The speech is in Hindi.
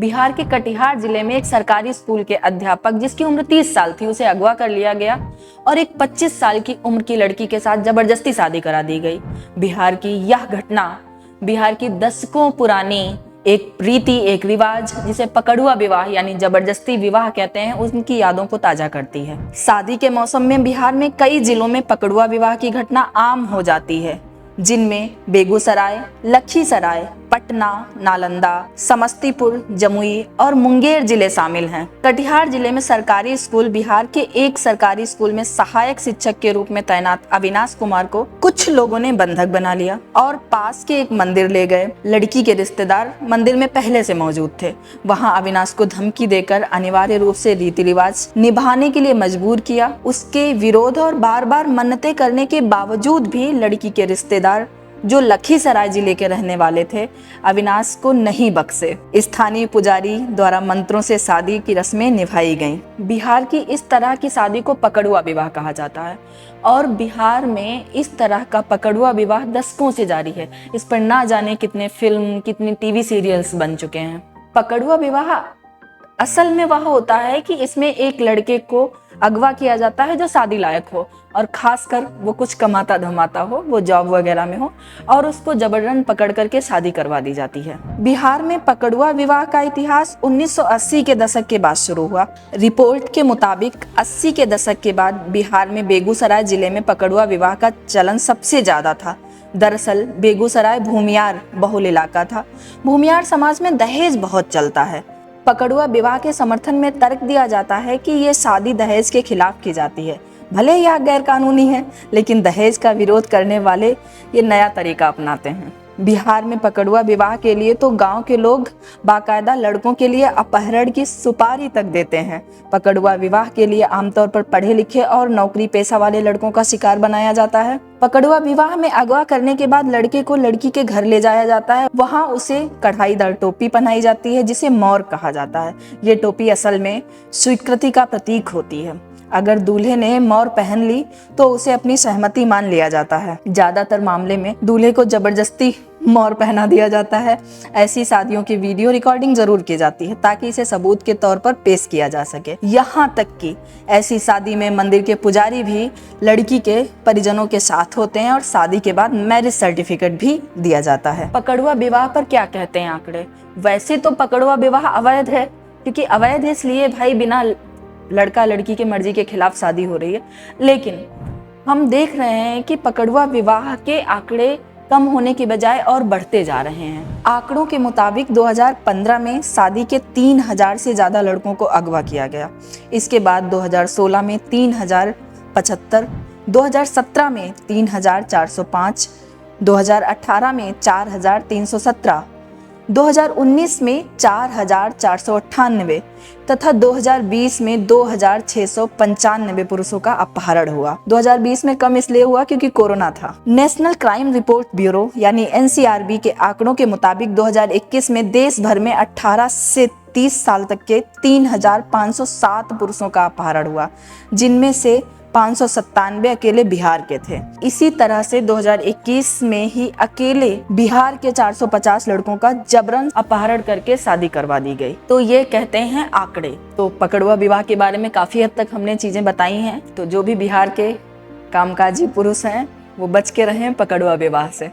बिहार के कटिहार जिले में एक सरकारी स्कूल के अध्यापक जिसकी उम्र 30 साल थी, उसे अगवा कर लिया गया और एक 25 साल की उम्र की लड़की के साथ जबरदस्ती शादी करा दी गई। बिहार की यह घटना बिहार की दशकों पुरानी एक रीति, एक रिवाज जिसे पकड़ुआ विवाह यानी जबरदस्ती विवाह कहते हैं, उनकी यादों को ताजा करती है। शादी के मौसम में बिहार में कई जिलों में पकड़ुआ विवाह की घटना आम हो जाती है, जिनमें बेगूसराय, लखीसराय, पटना, नालंदा, समस्तीपुर, जमुई और मुंगेर जिले शामिल हैं। कटिहार जिले में सरकारी स्कूल बिहार के एक सरकारी स्कूल में सहायक शिक्षक के रूप में तैनात अविनाश कुमार को कुछ लोगों ने बंधक बना लिया और पास के एक मंदिर ले गए। लड़की के रिश्तेदार मंदिर में पहले से मौजूद थे। वहां अविनाश को धमकी देकर अनिवार्य रूप से रीति रिवाज निभाने के लिए मजबूर किया। उसके विरोध और बार बार मन्नतें करने के बावजूद भी लड़की के रिश्तेदार, जो लखीसराय जिले के रहने वाले थे, अविनाश को नहीं बख्शे। स्थानीय पुजारी द्वारा मंत्रों से शादी की रस्में निभाई गईं। बिहार की इस तरह की शादी को पकड़ुआ विवाह कहा जाता है और बिहार में इस तरह का पकड़ुआ विवाह दशकों से जारी है। इस पर ना जाने कितने फिल्म, कितने टीवी सीरियल्स बन चुके हैं। पकड़ुआ विवाह असल में वह होता है कि इसमें एक लड़के को अगवा किया जाता है जो शादी लायक हो और खासकर वो कुछ कमाता धमाता हो, वो जॉब वगैरह में हो, और उसको जबरन पकड़ करके शादी करवा दी जाती है। बिहार में पकड़ुआ विवाह का इतिहास 1980 के दशक के बाद शुरू हुआ। रिपोर्ट के मुताबिक 80 के दशक के बाद बिहार में बेगूसराय जिले में पकड़ुआ विवाह का चलन सबसे ज्यादा था। दरअसल बेगूसराय भूमियार बहुल इलाका था। भूमियार समाज में दहेज बहुत चलता है। पकड़ुआ विवाह के समर्थन में तर्क दिया जाता है कि ये शादी दहेज के खिलाफ की जाती है। भले यह गैर कानूनी है, लेकिन दहेज का विरोध करने वाले ये नया तरीका अपनाते हैं। बिहार में पकड़ुआ विवाह के लिए तो गांव के लोग बाकायदा लड़कों के लिए अपहरण की सुपारी तक देते हैं। पकड़ुआ विवाह के लिए आमतौर पर पढ़े लिखे और नौकरी पेशा वाले लड़कों का शिकार बनाया जाता है। पकड़ुआ विवाह में अगवा करने के बाद लड़के को लड़की के घर ले जाया जाता है। वहां उसे कढ़ाईदार टोपी पहनाई जाती है जिसे मौर कहा जाता है। ये टोपी असल में स्वीकृति का प्रतीक होती है। अगर दूल्हे ने मौर पहन ली तो उसे अपनी सहमति मान लिया जाता है। ज्यादातर मामले में दूल्हे को जबरदस्ती मौर पहना दिया जाता है। ऐसी शादियों की वीडियो रिकॉर्डिंग जरूर की जाती है ताकि इसे सबूत के तौर पर पेश किया जा सके। यहाँ तक कि ऐसी शादी में मंदिर के पुजारी भी लड़की के परिजनों के साथ होते हैं और शादी के बाद मैरिज सर्टिफिकेट भी दिया जाता है। पकड़ुआ विवाह पर क्या कहते हैं आंकड़े? वैसे तो पकड़ुआ विवाह अवैध है, क्योंकि अवैध इसलिए भाई बिना लड़का लड़की के मर्जी के खिलाफ शादी हो रही है, लेकिन हम देख रहे हैं कि पकड़ुआ विवाह के आंकड़े कम होने की बजाय और बढ़ते जा रहे हैं। आंकड़ों के मुताबिक 2015 में शादी के 3000 से ज़्यादा लड़कों को अगवा किया गया। इसके बाद 2016 में 3075, 2017 में 3405, 2018 में 4317, 2019 में 4498 तथा 2020 में 2695 पुरुषों का अपहरण हुआ। 2020 में कम इसलिए हुआ क्योंकि कोरोना था। नेशनल क्राइम रिपोर्ट ब्यूरो यानी NCRB के आंकड़ों के मुताबिक 2021 में देश भर में 18 से 30 साल तक के 3507 पुरुषों का अपहरण हुआ, जिनमें से 597 अकेले बिहार के थे। इसी तरह से 2021 में ही अकेले बिहार के 450 लड़कों का जबरन अपहरण करके शादी करवा दी गई। तो ये कहते हैं आंकड़े। तो पकड़ुआ विवाह के बारे में काफी हद तक हमने चीजें बताई हैं। तो जो भी बिहार के कामकाजी पुरुष हैं वो बच के रहें पकड़ुआ विवाह से।